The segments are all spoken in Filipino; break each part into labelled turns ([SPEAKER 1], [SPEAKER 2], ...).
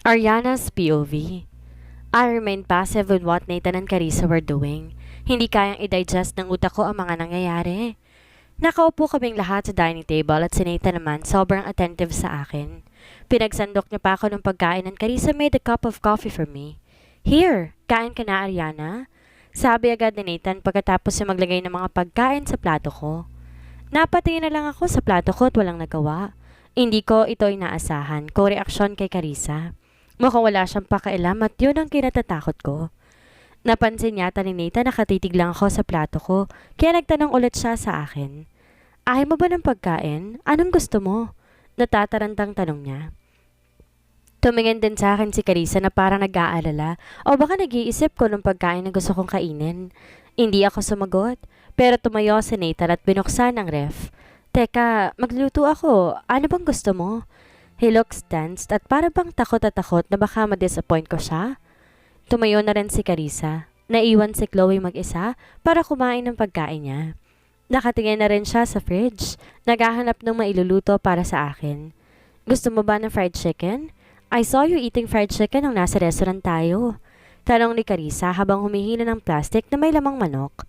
[SPEAKER 1] Ariana's POV. I remained passive with what Nathan and Carissa were doing. Hindi kayang i-digest ng utak ko ang mga nangyayari. Nakaupo kaming lahat sa dining table at si Nathan naman sobrang attentive sa akin. Pinagsandok niya pa ako ng pagkain and Carissa made a cup of coffee for me. Here, kain ka na Ariana. Sabi agad ni Nathan pagkatapos niya maglagay ng mga pagkain sa plato ko. Napatingin na lang ako sa plato ko at walang nagawa. Hindi ko ito inaasahan ko reaksyon kay Carissa. Mukhang wala siyang pakialam at yun ang kinatatakot ko. Napansin yata ni Nathan nakatitig lang ako sa plato ko, kaya nagtanong ulit siya sa akin. Ayaw mo ba ng pagkain? Anong gusto mo? Natatarantang tanong niya. Tumingin din sa akin si Carissa na parang nag-aalala o baka nag-iisip ko ng pagkain na gusto kong kainin. Hindi ako sumagot, pero tumayo si Nathan at binuksan ang ref. Teka, magluto ako. Ano bang gusto mo? He looks tensed at para bang takot at takot na baka ma-disappoint ko siya. Tumayo na rin si Carissa. Naiwan si Chloe mag-isa para kumain ng pagkain niya. Nakatingin na rin siya sa fridge, naghahanap ng mailuluto para sa akin. Gusto mo ba ng fried chicken? I saw you eating fried chicken nung nasa restaurant tayo. Tanong ni Carissa habang humihila ng plastic na may lamang manok.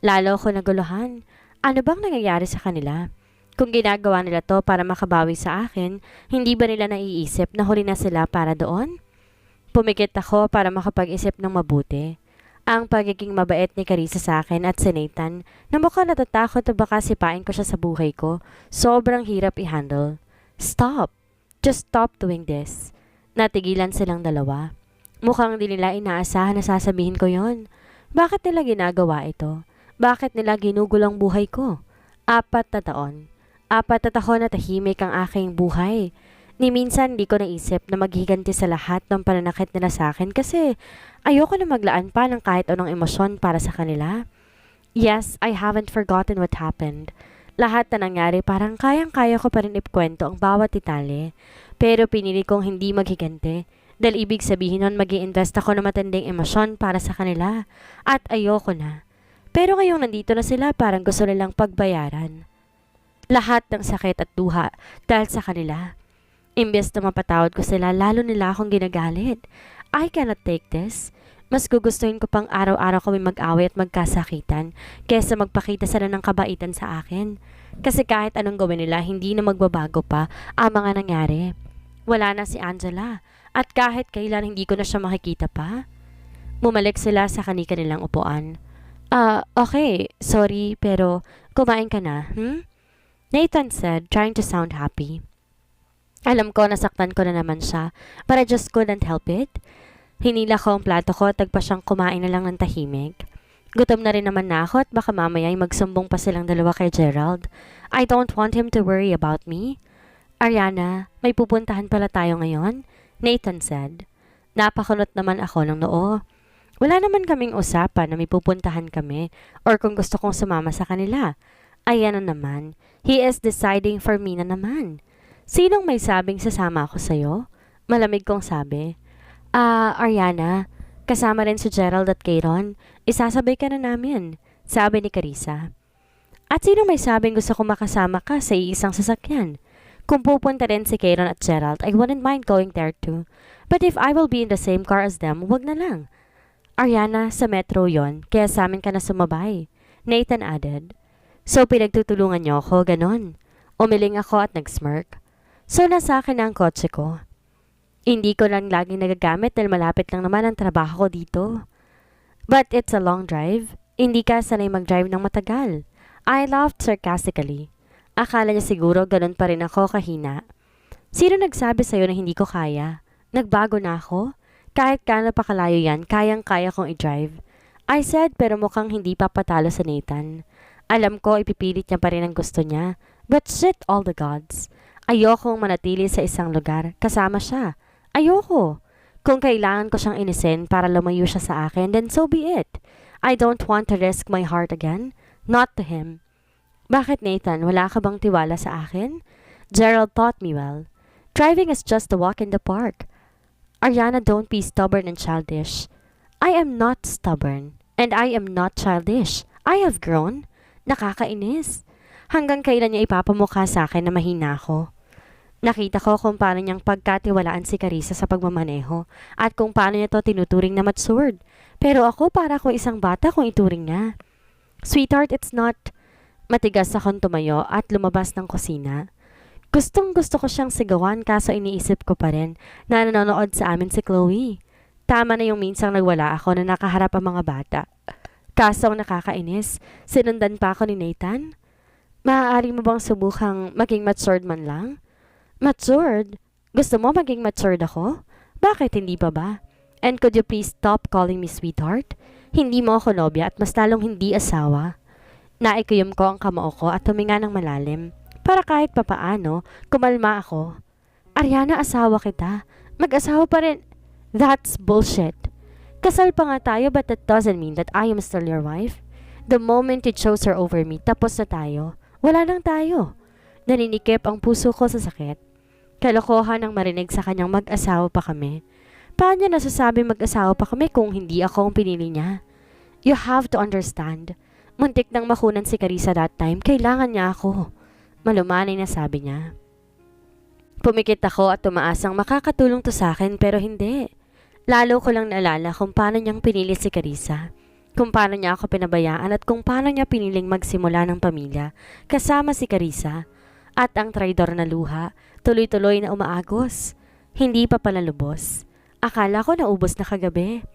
[SPEAKER 1] Lalo ko naguluhan. Ano bang nangyayari sa kanila? Kung ginagawa nila to para makabawi sa akin, hindi ba nila naiisip na huli na sila para doon? Pumikit ako para makapag-isip ng mabuti. Ang pagiging mabait ni Carissa sa akin at si Nathan na mukhang natatakot na baka sipain ko siya sa buhay ko, sobrang hirap i-handle. Stop! Just stop doing this. Natigilan silang dalawa. Mukhang di nila inaasahan na sasabihin ko yon. Bakit nila ginagawa ito? Bakit nila ginugulang buhay ko? 4 na taon. 4 na taon na tahimik ang aking buhay. Ni minsan di ko naisip na maghiganti sa lahat ng pananakit nila sa akin kasi ayoko na maglaan pa ng kahit anong emosyon para sa kanila. Yes, I haven't forgotten what happened. Lahat na nangyari parang kayang-kaya ko pa rin ipkwento ang bawat detalye. Pero pinili kong hindi maghiganti dahil ibig sabihin nun mag-i-invest ako ng matinding emosyon para sa kanila. At ayoko na. Pero ngayong nandito na sila parang gusto nilang pagbayaran lahat ng sakit at duha dahil sa kanila. Imbes na mapatawad ko sila, lalo nila akong ginagalit. I cannot take this. Mas gugustuhin ko pang araw-araw kami mag-away at magkasakitan kaysa magpakita sila ng kabaitan sa akin. Kasi kahit anong gawin nila, hindi na magbabago pa ang mga nangyari. Wala na si Angela at kahit kailan hindi ko na siya makikita pa. Bumalik sila sa kanilang upuan. Okay, sorry pero kumain ka na, Nathan said, trying to sound happy. Alam ko nasaktan ko na naman siya, but I just couldn't help it. Hinila ko ang plato ko at tagpa siyang kumain na lang ng tahimik. Gutom na rin naman na ako at baka mamaya ay magsumbong pa silang dalawa kay Gerald. I don't want him to worry about me. Ariana, may pupuntahan pala tayo ngayon, Nathan said. Napakunot naman ako ng noo. Wala naman kaming usapan na may pupuntahan kami or kung gusto kong sumama sa kanila. Ayan na naman. He is deciding for me na naman. Sinong may sabing sasama ako sa'yo? Malamig kong sabi. Ariana, kasama rin si Gerald at Kayron. Isasabay ka na namin, sabi ni Carissa. At sino may sabing gusto kong makasama ka sa iisang sasakyan? Kung pupunta rin si Kayron at Gerald, I wouldn't mind going there too. But if I will be in the same car as them, wag na lang. Ariana, sa metro yon, kaya sa amin ka na sumabay. Nathan added. So pinagtutulungan niyo ako, ganon. Umiling ako at nag-smirk. So nasa akin na ang kotse ko. Hindi ko lang laging nagagamit dahil malapit lang naman ang trabaho ko dito. But it's a long drive. Hindi ka sanay mag-drive ng matagal. I laughed sarcastically. Akala niya siguro ganon pa rin ako kahina. Sino nagsabi sa'yo na hindi ko kaya? Nagbago na ako? Kahit kano pa kalayo yan, kayang-kaya kong i-drive. I said pero mukhang hindi papatalo sa Nathan. Alam ko ipipilit niya pa rin ang gusto niya. But shit all the gods. Ayokong manatili sa isang lugar. Kasama siya. Ayoko. Kung kailangan ko siyang inisin para lumayo siya sa akin, then so be it. I don't want to risk my heart again. Not to him. Bakit Nathan, wala ka bang tiwala sa akin? Gerald taught me well. Driving is just a walk in the park. Ariana, don't be stubborn and childish. I am not stubborn. And I am not childish. I have grown. Nakakainis. Hanggang kailan niya ipapamukha sa akin na mahina ako? Nakita ko kung paano niyang pagkatiwalaan si Carissa sa pagmamaneho at kung paano niya to tinuturing na matured. Pero ako para akong isang bata kung ituring niya. Sweetheart, it's not. Matigas akong tumayo at lumabas ng kusina. Gustong gusto ko siyang sigawan kaso iniisip ko pa rin na nanonood sa amin si Chloe. Tama na yung minsang nagwala ako na nakaharap ang mga bata. Kaso ang nakakainis, sinundan pa ako ni Nathan. Maaari mo bang subukang maging matured man lang? Matured? Gusto mo maging matured ako? Bakit hindi pa ba? And could you please stop calling me sweetheart? Hindi mo ako nobya at mas lalong hindi asawa. Naikuyom ko ang kamao ko at huminga ng malalim para kahit papaano kumalma ako. Ariana, asawa kita. Mag-asawa pa rin. That's bullshit. Kasal pa nga tayo but that doesn't mean that I am still your wife. The moment you chose her over me, tapos na tayo. Wala nang tayo. Naninikip ang puso ko sa sakit. Kalokohan ang marinig sa kanyang mag-asawa pa kami. Paano niya nasasabi mag-asawa pa kami kung hindi ako ang pinili niya? You have to understand. Muntik nang makunan si Carissa that time, kailangan niya ako. Malumanay na sabi niya. Pumikit ako at tumaasang makakatulong to sa akin pero hindi. Lalo ko lang naalala kung paano niyang pinili si Carissa. Kung paano niya ako pinabayaan at kung paano niya piniling magsimula ng pamilya kasama si Carissa. At ang traidor na luha, tuloy-tuloy na umaagos. Hindi pa pala lubos. Akala ko naubos na kagabi.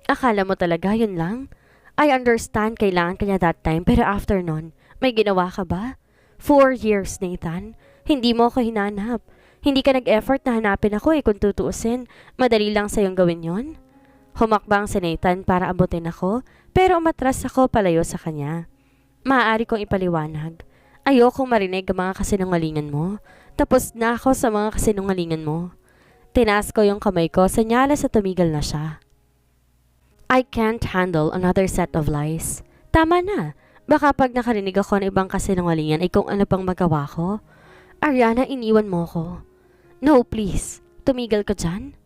[SPEAKER 1] Akala mo talaga yun lang? I understand kailangan kanya that time pero after nun, may ginawa ka ba? 4 years, Nathan. Hindi mo ako hinanap. Hindi ka nag-effort na hanapin ako kung tutuusin. Madali lang sa'yong gawin yon. Humakbang si Nathan para abutin ako pero umatras ako palayo sa kanya. Maaari kong ipaliwanag. Ayokong marinig ang mga kasinungalingan mo. Tapos na ako sa mga kasinungalingan mo. Tinaas ko yung kamay ko, senyales sa tumigil na siya. I can't handle another set of lies. Tama na. Baka pag nakarinig ako ng ibang kasinungalingan ay kung ano pang magawa ko. Ariana, iniwan mo ko. No, please. Tumigil ka dyan.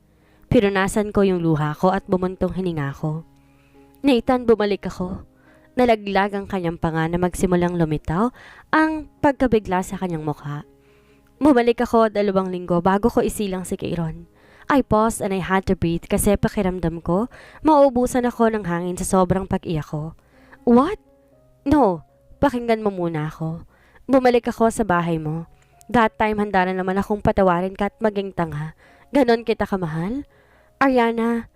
[SPEAKER 1] Pinunasan ko yung luha ko at bumuntong hininga ko. Nathan, bumalik ako. Nalaglag ang kanyang panga na magsimulang lumitaw ang pagkabigla sa kanyang mukha. Bumalik ako 2 linggo bago ko isilang si Kairon. I paused and I had to breathe kasi pakiramdam ko mauubusan ako ng hangin sa sobrang pag-iyak ko. What? No, pakinggan mo muna ako. Bumalik ako sa bahay mo. That time handa na naman akong patawarin ka at maging tanga. Ganon kita kamahal? Ariana,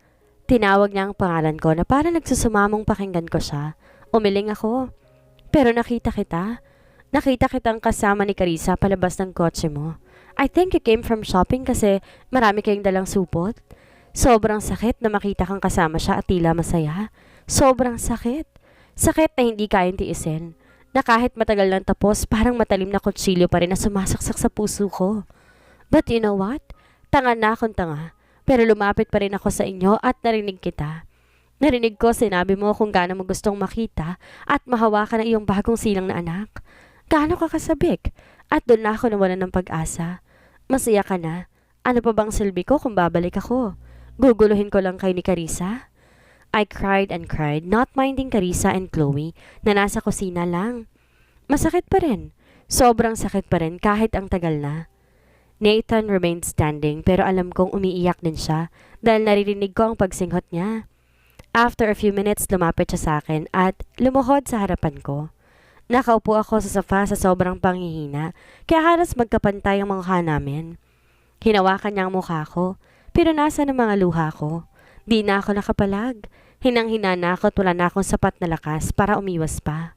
[SPEAKER 1] tinawag niya ang pangalan ko na para nagsusumamong pakinggan ko siya. Umiling ako. Pero nakita kita. Nakita kitang kasama ni Carissa palabas ng kotse mo. I think you came from shopping kasi marami kayong dalang supot. Sobrang sakit na makita kang kasama siya at tila masaya. Sobrang sakit. Sakit na hindi kayang tiisin. Na kahit matagal lang tapos, parang matalim na kutsilyo pa rin na sumasaksak sa puso ko. But you know what? Tanga na akong tanga. Pero lumapit pa rin ako sa inyo at narinig kita. Narinig ko sinabi mo kung gaano mo gustong makita at mahawakan ang iyong bagong silang na anak. Gaano ka kasabik? At doon na ako nawalan ng pag-asa. Masaya ka na. Ano pa bang silbi ko kung babalik ako? Guguluhin ko lang kay ni Carissa? I cried and cried, not minding Carissa and Chloe na nasa kusina lang. Masakit pa rin. Sobrang sakit pa rin kahit ang tagal na. Nathan remained standing pero alam kong umiiyak din siya dahil naririnig ko ang pagsinghot niya. After a few minutes, lumapit siya sa akin at lumuhod sa harapan ko. Nakaupo ako sa sofa sa sobrang panghihina, kaya halos magkapantay ang mukha namin. Hinawakan niya ang mukha ko, pero nasa ng mga luha ko. Di na ako nakapalag. Hinang-hina na ako at wala na akong sapat na lakas para umiwas pa.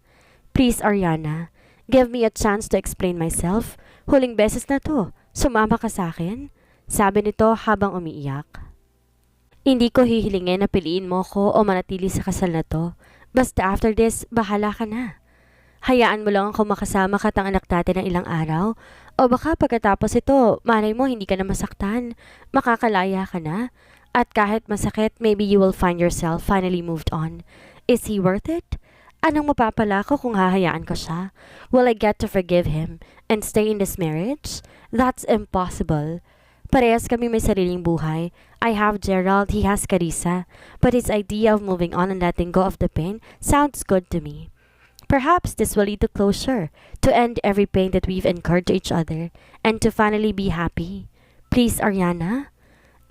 [SPEAKER 1] Please, Ariana, give me a chance to explain myself. Huling beses na to. Sumama ka sa akin? Sabi nito habang umiiyak. Hindi ko hihilingin na piliin mo ko o manatili sa kasal na to. Basta after this, bahala ka na. Hayaan mo lang ako makasama ka at ang anak natin ng ilang araw. O baka pagkatapos ito, malay mo hindi ka na masaktan. Makakalaya ka na. At kahit masakit, maybe you will find yourself finally moved on. Is he worth it? Anong mapapala ko kung hahayaan ko siya? Will I get to forgive him and stay in this marriage? That's impossible. Parehas kami may sariling buhay. I have Gerald, he has Carissa. But his idea of moving on and letting go of the pain sounds good to me. Perhaps this will lead to closure, to end every pain that we've incurred to each other, and to finally be happy. Please, Ariana?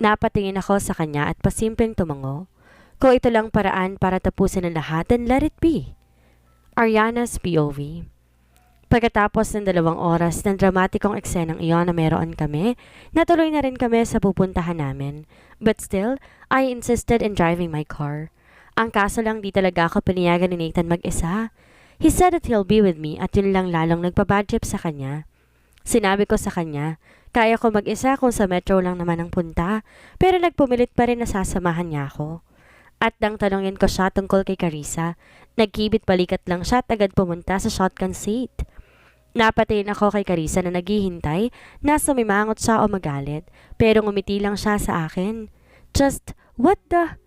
[SPEAKER 1] Napatingin ako sa kanya at pasimpleng tumango. Kung ito lang paraan para tapusin ang lahat, then let it be. Ariana's POV. Pagkatapos ng 2 oras ng dramatikong eksenang iyon na meron kami, natuloy na rin kami sa pupuntahan namin. But still, I insisted in driving my car. Ang kaso lang di talaga ako pinayagan ni Nathan mag-isa. He said that he'll be with me at yun lang lalong nagpabad trip sa kanya. Sinabi ko sa kanya, kaya ko mag-isa kung sa metro lang naman ang punta, pero nagpumilit pa rin na sasamahan niya ako. At nang tanongin ko siya tungkol kay Carissa, nagkibit balikat lang siya at agad pumunta sa shotgun seat. Napatingin ako kay Carissa na naghihintay, nasa mimangot siya o magalit, pero ngumiti lang siya sa akin. Just, what the?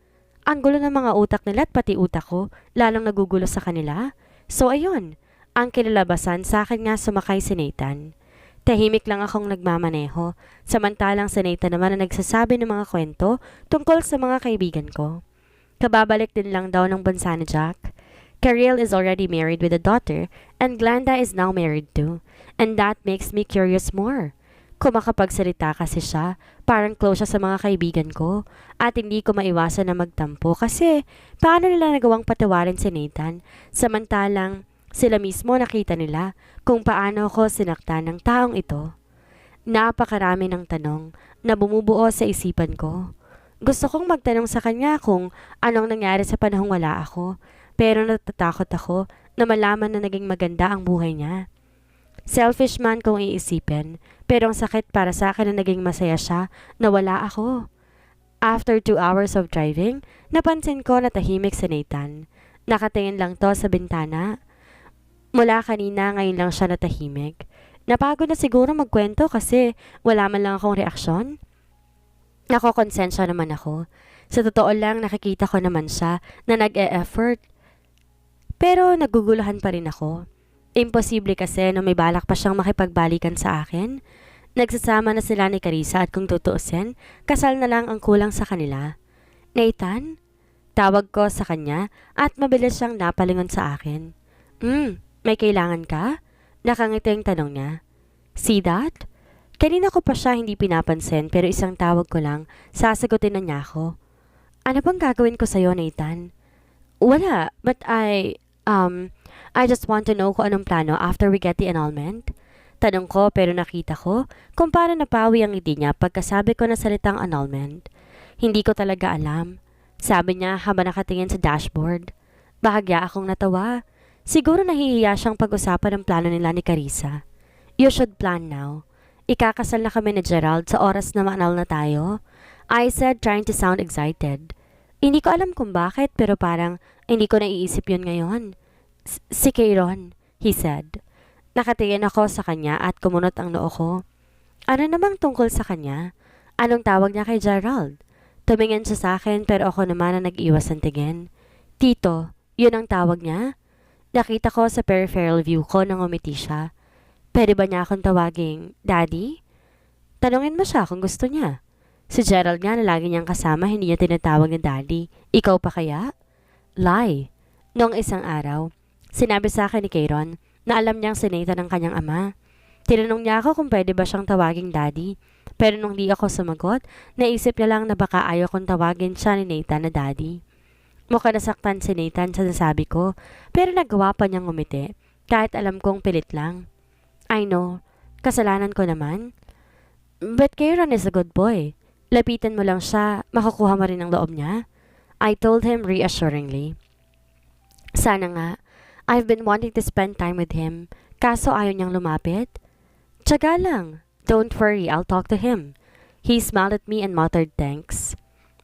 [SPEAKER 1] Ang gulo ng mga utak nila at pati utak ko, lalong nagugulo sa kanila. So ayun, ang kinalabasan sa akin nga sumakay si Nathan. Tahimik lang akong nagmamaneho, samantalang si Nathan naman na nagsasabi ng mga kwento tungkol sa mga kaibigan ko. Kababalik din lang daw ng bansa ni Jack. Kirill is already married with a daughter, and Glenda is now married too. And that makes me curious more. Kung makapagsalita kasi siya, parang close siya sa mga kaibigan ko. At hindi ko maiwasan na magtampo kasi paano nila nagawang patawarin si Nathan, samantalang sila mismo nakita nila kung paano ako sinaktan ng taong ito. Napakarami ng tanong na bumubuo sa isipan ko. Gusto kong magtanong sa kanya kung anong nangyari sa panahong wala ako, pero natatakot ako na malaman na naging maganda ang buhay niya. Selfish man kung iisipin, pero ang sakit para sa akin na naging masaya siya na wala ako. After 2 hours of driving, napansin ko na tahimik si Nathan. Nakatingin lang to sa bintana. Mula kanina ngayon lang siya natahimik. Napagod na siguro magkwento kasi wala man lang akong reaksyon. Nakokonsensya naman ako. Sa totoo lang nakikita ko naman siya na nag-e-effort. Pero naguguluhan pa rin ako. Imposible kasi na may balak pa siyang makipagbalikan sa akin. Nagsasama na sila ni Carissa at kung tutuusin, kasal na lang ang kulang sa kanila. Nathan? Tawag ko sa kanya at mabilis siyang napalingon sa akin. May kailangan ka? Nakangiting tanong niya. See that? Kanina ko pa siya hindi pinapansin pero isang tawag ko lang, sasagutin na niya ako. Ano bang gagawin ko sa'yo, Nathan? Wala, but I just want to know kung anong plano after we get the annulment. Tanong ko pero nakita ko kung paano napawi ang ngiti niya pagkasabi ko na salitang annulment. Hindi ko talaga alam. Sabi niya habang nakatingin sa dashboard. Bahagya akong natawa. Siguro nahihiya siyang pag-usapan ang plano nila ni Carissa. You should plan now. Ikakasal na kami ni Gerald sa oras na ma-annul na tayo. I said trying to sound excited. Hindi ko alam kung bakit pero parang hindi ko naiisip yun ngayon. Si Kieron, he said. Nakatingin ako sa kanya at kumunot ang noo ko. Ano namang tungkol sa kanya? Anong tawag niya kay Gerald? Tumingin siya sa akin pero ako naman ang nag-iwas ng tingin. Tito, yun ang tawag niya? Nakita ko sa peripheral view ko nang umiti siya. Pwede ba niya akong tawaging Daddy? Tanungin mo siya kung gusto niya. Si Gerald nga na lagi niyang kasama hindi niya tinatawag na Daddy. Ikaw pa kaya? Lie. Noong isang araw, sinabi sa akin ni Kieron na alam niyang si Nathan ang kanyang ama. Tinanong niya ako kung pwede ba siyang tawaging Daddy. Pero nung di ako sumagot, naisip niya lang na baka ayaw kong tawagin siya ni Nathan na Daddy. Mukha nasaktan si Nathan sa nasabi ko, pero nagawa pa niyang ngumiti, kahit alam kong pilit lang. I know, kasalanan ko naman. But Kieron is a good boy. Lapitan mo lang siya, makukuha mo rin ang loob niya. I told him reassuringly. Sana nga, I've been wanting to spend time with him, kaso ayaw niyang lumapit. Tiyaga lang. Don't worry, I'll talk to him. He smiled at me and muttered thanks.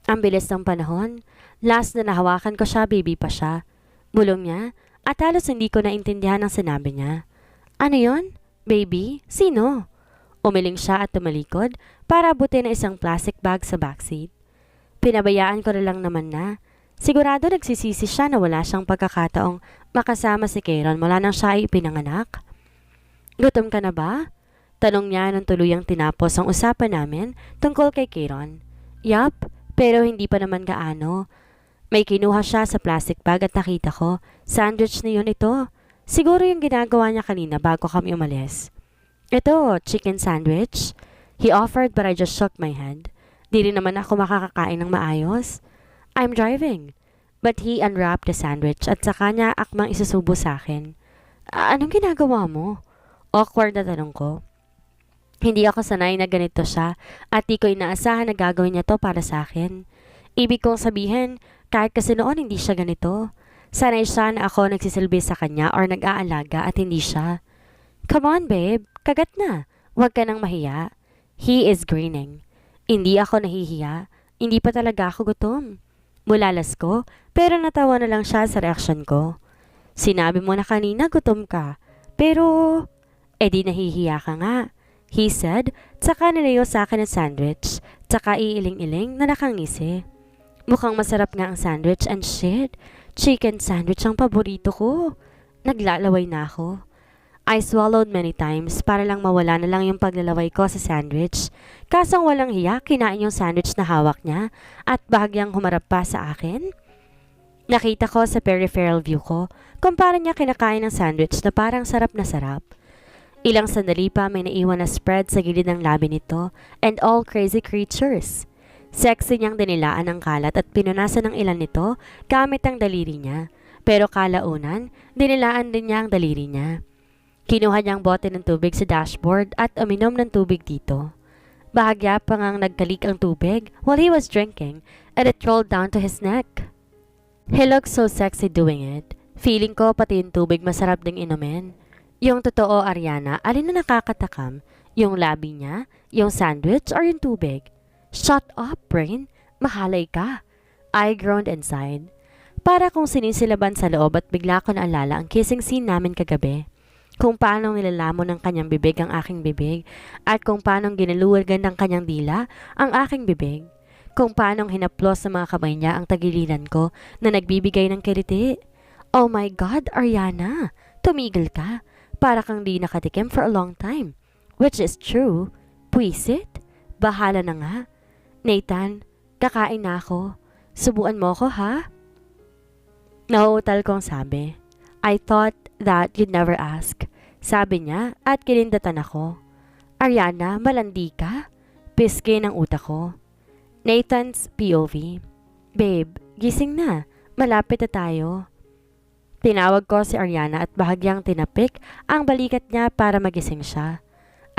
[SPEAKER 1] Ang bilis ng panahon. Last na nahawakan ko siya, baby pa siya. Bulong niya, at halos hindi ko naintindihan ang sinabi niya. Ano yon? Baby? Sino? Umiling siya at tumalikod para abutin na isang plastic bag sa backseat. Pinabayaan ko na lang naman na. Sigurado nagsisisi siya na wala siyang pagkakataong makasama si Kieron mula nang siya ay ipinanganak. Gutom ka na ba? Tanong niya nang tuluyang tinapos ang usapan namin tungkol kay Kieron. Yup, pero hindi pa naman gaano. May kinuha siya sa plastic bag at nakita ko, sandwich na yun ito. Siguro yung ginagawa niya kanina bago kami umalis. Ito, chicken sandwich. He offered but I just shook my head. Di rin naman ako makakakain ng maayos. I'm driving. But he unwrapped the sandwich at saka niya akmang isusubo sa akin. Anong ginagawa mo? Awkward na tanong ko. Hindi ako sanay na ganito siya at di ko inaasahan na gagawin niya to para sa akin. Ibig kong sabihin, kahit kasi noon hindi siya ganito. Sanay siya na ako nagsisilbi sa kanya or nag-aalaga at hindi siya. Come on babe, kagat na. Huwag ka nang mahiya. He is grinning. Hindi ako nahihiya. Hindi pa talaga ako gutom. Mulalas ko, pero natawa na lang siya sa reaksyon ko. Sinabi mo na kanina gutom ka, pero di nahihiya ka nga. He said, tsaka nilayo sa akin ang sandwich, tsaka iiling-iling na nakangisi. Mukhang masarap nga ang sandwich and shit, chicken sandwich ang paborito ko. Naglalaway na ako. I swallowed many times para lang mawala na lang yung paglalaway ko sa sandwich. Kasang walang hiya, kinain yung sandwich na hawak niya at bahagyang humarap pa sa akin. Nakita ko sa peripheral view ko kung paano niya kinakain ng sandwich na parang sarap na sarap. Ilang sandali pa may naiwan na spread sa gilid ng labi nito and all crazy creatures. Sexy niyang dinilaan ang kalat at pinunasan ng ilan nito gamit ang daliri niya. Pero kalaunan, dinilaan din niya ang daliri niya. Kinuha niyang bote ng tubig sa dashboard at uminom ng tubig dito. Bahagya pa ngang nagkalik ang tubig while he was drinking and it rolled down to his neck. He looked so sexy doing it. Feeling ko pati yung tubig masarap ding inumin. Yung totoo, Ariana, alin na nakakatakam? Yung labi niya, yung sandwich, or yung tubig? Shut up, brain! Mahalay ka! I groaned inside. Para kung sinisilaban sa loob at bigla ko naalala ang kissing scene namin kagabi. Kung paanong nilalamon ng kanyang bibig ang aking bibig at kung paanong ginaluwagan ng kanyang dila ang aking bibig. Kung paanong hinaplos sa mga kamay niya ang tagiliran ko na nagbibigay ng kiriti. Oh my God, Ariana! Tumigil ka! Para kang di nakatikim for a long time. Which is true. Puisit. Bahala na nga. Nathan, kakain na ako. Subuan mo ko ha? Nauutal kong sabi. I thought that you'd never ask. Sabi niya at kinindatan ako. Ariana, malandi ka? Piske ng utak ko. Nathan's POV. Babe, gising na. Malapit na tayo. Tinawag ko si Ariana at bahagyang tinapik ang balikat niya para magising siya.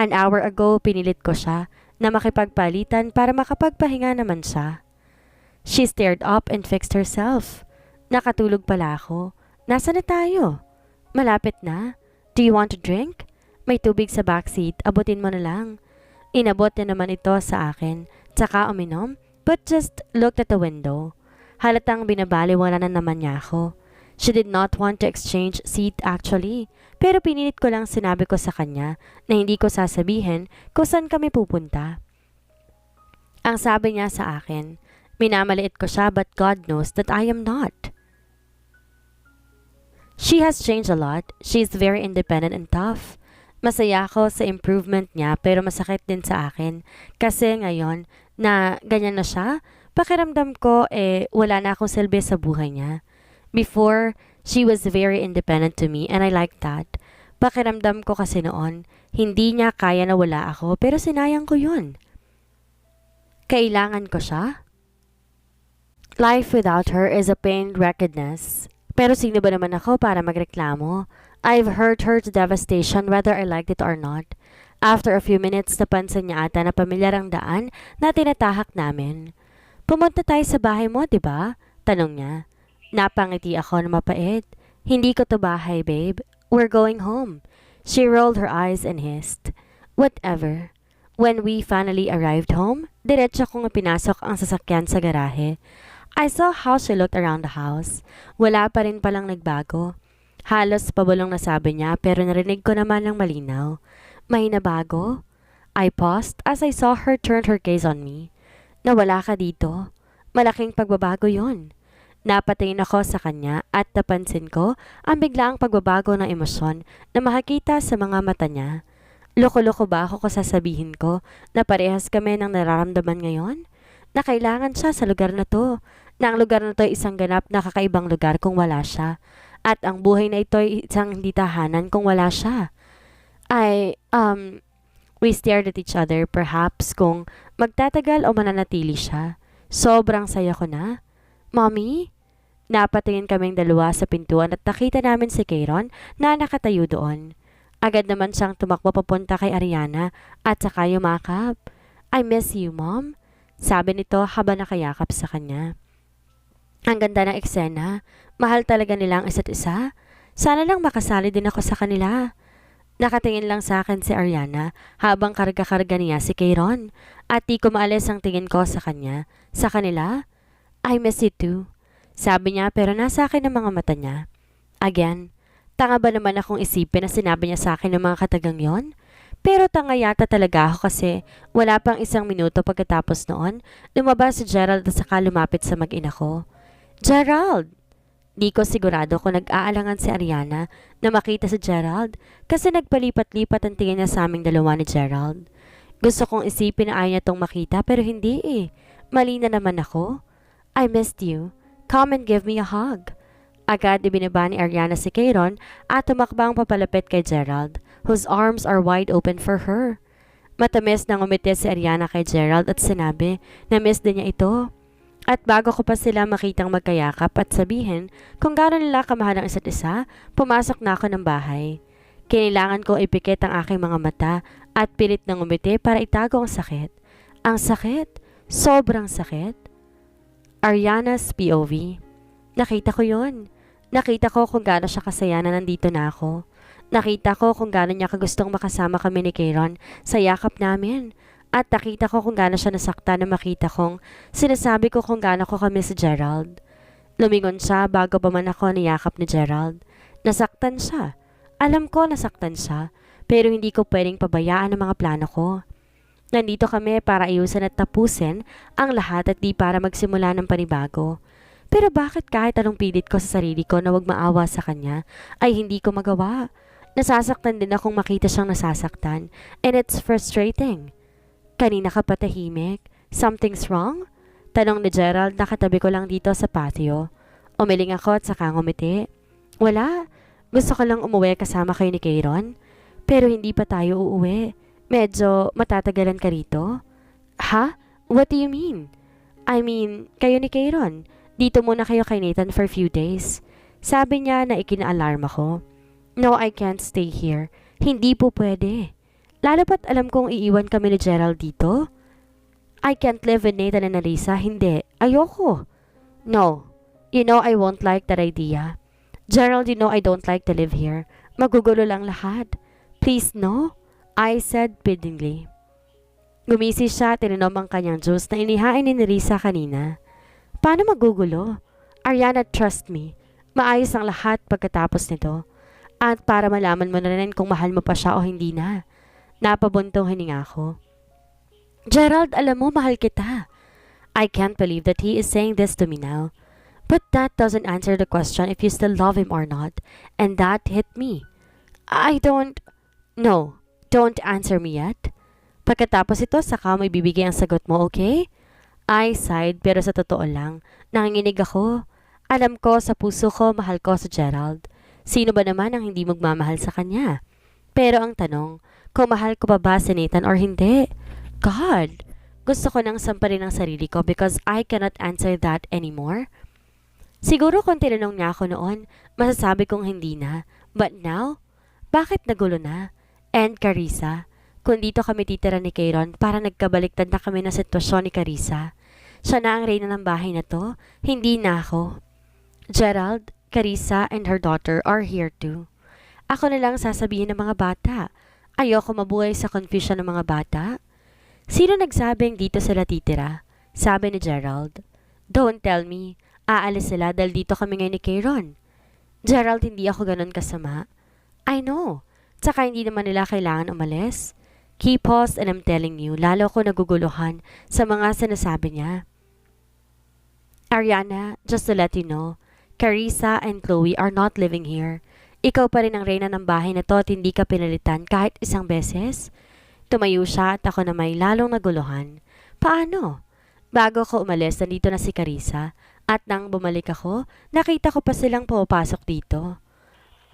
[SPEAKER 1] An hour ago, pinilit ko siya na makipagpalitan para makapagpahinga naman siya. She stared up and fixed herself. Nakatulog pala ako. Nasaan na tayo? Malapit na. Do you want to drink? May tubig sa backseat, abutin mo na lang. Inabot niya naman ito sa akin, tsaka uminom, but just looked at the window. Halatang binabaliwala na naman niya ako. She did not want to exchange seat actually, pero pinilit ko lang sinabi ko sa kanya na hindi ko sasabihin kung saan kami pupunta. Ang sabi niya sa akin, minamaliit ko siya but God knows that I am not. She has changed a lot. She is very independent and tough. Masaya ako sa improvement niya pero masakit din sa akin kasi ngayon na ganyan na siya, pakiramdam ko wala na akong silbi sa buhay niya. Before, she was very independent to me and I liked that. Pakiramdam ko kasi noon, hindi niya kaya na wala ako pero sinayang ko yun. Kailangan ko siya? Life without her is a pained wretchedness. Pero sino ba naman ako para magreklamo? I've hurt her to devastation whether I liked it or not. After a few minutes, napansin niya ata na pamilyar ang daan na tinatahak namin. Pumunta tayo sa bahay mo, di ba? Tanong niya. Napangiti ako na mapait. Hindi ko to bahay, babe. We're going home. She rolled her eyes and hissed. Whatever. When we finally arrived home, diretso kong pinasok ang sasakyan sa garahe. I saw how she looked around the house. Wala pa rin palang nagbago. Halos pabulong na sabi niya pero narinig ko naman ng malinaw. May nabago? I paused as I saw her turn her gaze on me. Nawala ka dito. Malaking pagbabago yon. Napatingin ako sa kanya at napansin ko ang biglaang pagbabago ng emosyon na makikita sa mga mata niya. Loko-loko ba ako kung sasabihin ko na parehas kami ng nararamdaman ngayon? Na kailangan siya sa lugar na to. Na ang lugar na to ay isang ganap na kakaibang lugar kung wala siya. At ang buhay na ito ay isang hindi tahanan kung wala siya. We stared at each other, perhaps kung magtatagal o mananatili siya. Sobrang saya ko na. Mommy? Napatingin kaming dalawa sa pintuan at nakita namin si Kayron na nakatayo doon. Agad naman siyang tumakbo papunta kay Ariana at saka yumakap. I miss you, Mom. Sabi nito habang nakayakap sa kanya. Ang ganda ng eksena. Mahal talaga nila ang isa't isa. Sana lang makasali din ako sa kanila. Nakatingin lang sa akin si Ariana habang karga-karga niya si Kayron at di ko maalis ang tingin ko sa kanya. Sa kanila? I miss you too. Sabi niya pero nasa akin ang mga mata niya. Again, tanga ba naman akong isipin na sinabi niya sa akin ng mga katagang yon? Pero tanga yata talaga ako kasi wala pang isang minuto pagkatapos noon, lumabas si Gerald at saka lumapit sa mag-ina ko. Gerald! Di ko sigurado kung nag-aalangan si Ariana na makita si Gerald kasi nagpalipat-lipat ang tingin niya sa aming dalawa ni Gerald. Gusto kong isipin na ayaw niya tong makita pero hindi eh. Mali na naman ako. I missed you. Come and give me a hug. Agad ibinaba ni Ariana si Kayron at tumakbang papalapit kay Gerald, whose arms are wide open for her. Matamis na ngumiti si Ariana kay Gerald at sinabi na miss din niya ito. At bago ko pa sila makitang magkayakap at sabihin kung gaano nila kamahal ang isa't isa, pumasok na ako ng bahay. Kailangan ko ipikit ang aking mga mata at pilit na ngumiti para itago ang sakit. Ang sakit? Sobrang sakit. Ariana's POV. Nakita ko yon. Nakita ko kung gaano siya kasaya na nandito na ako. Nakita ko kung gaano niya kagustong makasama kami ni Kayron sa yakap namin. At nakita ko kung gaano siya nasakta na makita kong sinasabi ko kung gaano ko kami si Gerald. Lumingon siya bago pa man ako niyakap ni Gerald. Nasaktan siya. Alam ko nasaktan siya, pero hindi ko pwedeng pabayaan ang mga plano ko. Nandito kami para ayusin at tapusin ang lahat at di para magsimula ng panibago. Pero bakit kahit anong pilit ko sa sarili ko na wag maawa sa kanya, ay hindi ko magawa? Nasasaktan din akong makita siyang nasasaktan, and it's frustrating. Kanina ka patahimik. Something's wrong? Tanong ni Gerald, nakatabi ko lang dito sa patio. Umiling ako at saka ngumiti. Wala. Gusto ko lang umuwi kasama kayo ni Kayron. Pero hindi pa tayo uuwi. Medyo matatagalan ka rito. Ha? What do you mean? I mean, kayo ni Kayron. Dito muna kayo kay Nathan for few days. Sabi niya na ikina-alarm ako. No, I can't stay here. Hindi po pwede. Lalo pat alam kong iiwan kami ni Gerald dito. I can't live with Nathan and Alisa. Hindi. Ayoko. No. You know I won't like that idea. Gerald, you know I don't like to live here. Magugulo lang lahat. Please, no? I said pleadingly. Gumisi siya at ininom ang kanyang juice na inihain ni Nerissa kanina. Paano magugulo? Ariana, trust me. Maayos ang lahat pagkatapos nito. At para malaman mo na rin kung mahal mo pa siya o hindi na. Napabuntong hininga ko. Gerald, alam mo, mahal kita. I can't believe that he is saying this to me now. But that doesn't answer the question if you still love him or not. And that hit me. No, don't answer me yet. Pagkatapos ito, saka mo ibibigay ang sagot mo, okay? I sighed, pero sa totoo lang, nanginginig ako. Alam ko sa puso ko, mahal ko si Gerald. Sino ba naman ang hindi magmamahal sa kanya? Pero ang tanong, kung mahal ko pa ba si Nathan or hindi? God! Gusto ko nang samparin ang sarili ko because I cannot answer that anymore. Siguro kung tinanong niya ako noon, masasabi kong hindi na. But now? Bakit nagulo na? And Carissa? Kung dito kami titira ni Kayron, para nagkabaliktad na kami ng sitwasyon ni Carissa. Siya na ang reyna ng bahay na to, hindi na ako. Gerald, Carissa, and her daughter are here too. Ako na lang sasabihin ng mga bata. Ayoko mabuhay sa confusion ng mga bata. Sino nagsabing dito sila titira? Sabi ni Gerald. Don't tell me. Aalis sila dahil dito kami ngayon ni Kayron. Gerald, hindi ako ganun kasama. I know. Tsaka hindi naman nila kailangan umalis. He paused and I'm telling you, lalo ko naguguluhan sa mga sinasabi niya. Ariana, just to let you know, Carissa and Chloe are not living here. Ikaw pa rin ang reyna ng bahay na to at hindi ka pinalitan kahit isang beses. Tumayo siya at ako na may lalong naguluhan. Paano? Bago ko umalis, nandito na si Carissa At nang bumalik ako, nakita ko pa silang pumapasok dito.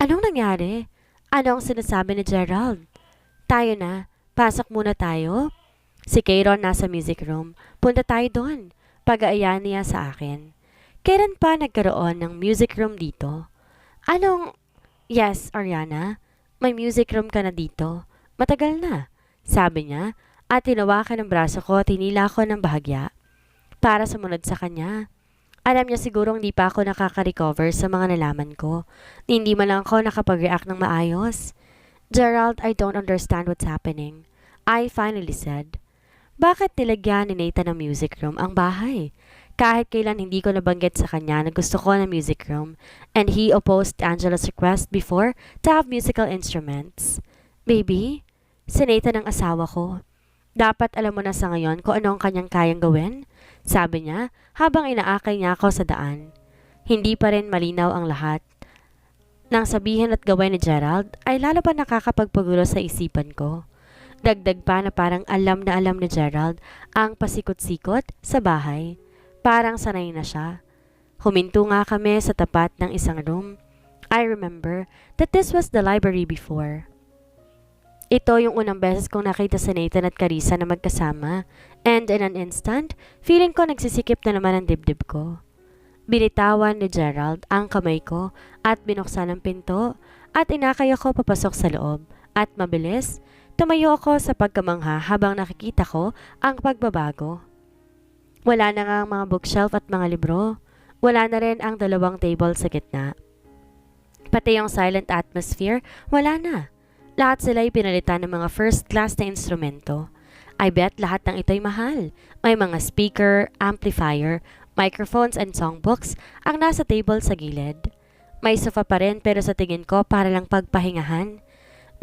[SPEAKER 1] Anong nangyari? Ano ang sinasabi ni Gerald? Tayo na. Pasok muna tayo. Si Kayron nasa music room. Punta tayo doon. Pag-aaya niya sa akin. Kailan pa nagkaroon ng music room dito? Anong... Yes, Ariana. May music room ka na dito. Matagal na. Sabi niya. At tinawakan ng braso ko at hinila ko ng bahagya. Para sumunod sa kanya. Alam niya sigurong hindi pa ako nakaka-recover sa mga nalaman ko. Hindi man lang ako nakapag-react ng maayos. Gerald, I don't understand what's happening. I finally said. Bakit nilagyan ni Nathan ng music room ang bahay? Kahit kailan hindi ko nabanggit sa kanya na gusto ko ng music room, and he opposed Angela's request before to have musical instruments. Baby, si Nathan ang asawa ko. Dapat alam mo na sa ngayon kung ano ang kanyang kayang gawin, sabi niya habang inaakay niya ako sa daan. Hindi pa rin malinaw ang lahat. Nang sabihin at gawin ni Gerald ay lalo pa nakakapagpagulo sa isipan ko. Dagdag pa na parang alam na alam ni Gerald ang pasikot-sikot sa bahay. Parang sanay na siya. Huminto nga kami sa tapat ng isang room. I remember that this was the library before. Ito yung unang beses kong nakita si Nathan at Carissa na magkasama, and in an instant, feeling ko nagsisikip na naman ang dibdib ko. Binitawan ni Gerald ang kamay ko at binuksan ang pinto at inakay ako papasok sa loob at mabilis, tumayo ako sa pagkamangha habang nakikita ko ang pagbabago. Wala na nga ang mga bookshelf at mga libro. Wala na rin ang 2 table sa gitna. Pati yung silent atmosphere, wala na. Lahat sila'y pinalitan ng mga first class na instrumento. I bet lahat ng ito'y mahal. May mga speaker, amplifier, microphones and songbooks ang nasa table sa gilid. May sofa pa rin pero sa tingin ko para lang pagpahingahan.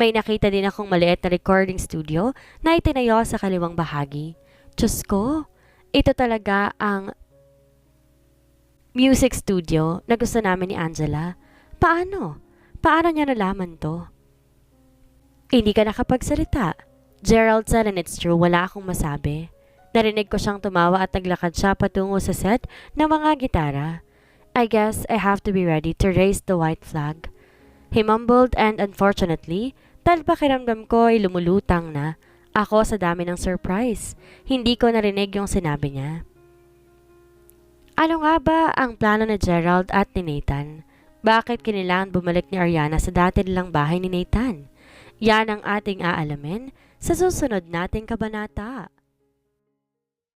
[SPEAKER 1] May nakita din akong maliit na recording studio na itinayo sa kaliwang bahagi. Diyos ko, ito talaga ang music studio na gusto namin ni Angela. Paano? Paano niya nalaman to? Hindi ka nakapagsalita. Gerald said, and it's true, wala akong masabi. Narinig ko siyang tumawa at naglakad siya patungo sa set ng mga gitara. I guess I have to be ready to raise the white flag. He mumbled and unfortunately, dahil pakiramdam ko ay lumulutang na ako sa dami ng surprise. Hindi ko narinig yung sinabi niya. Ano nga ba ang plano ni Gerald at ni Nathan? Bakit kinilangan bumalik ni Ariana sa dati nilang bahay ni Nathan? Yan ang ating aalamin sa susunod nating kabanata.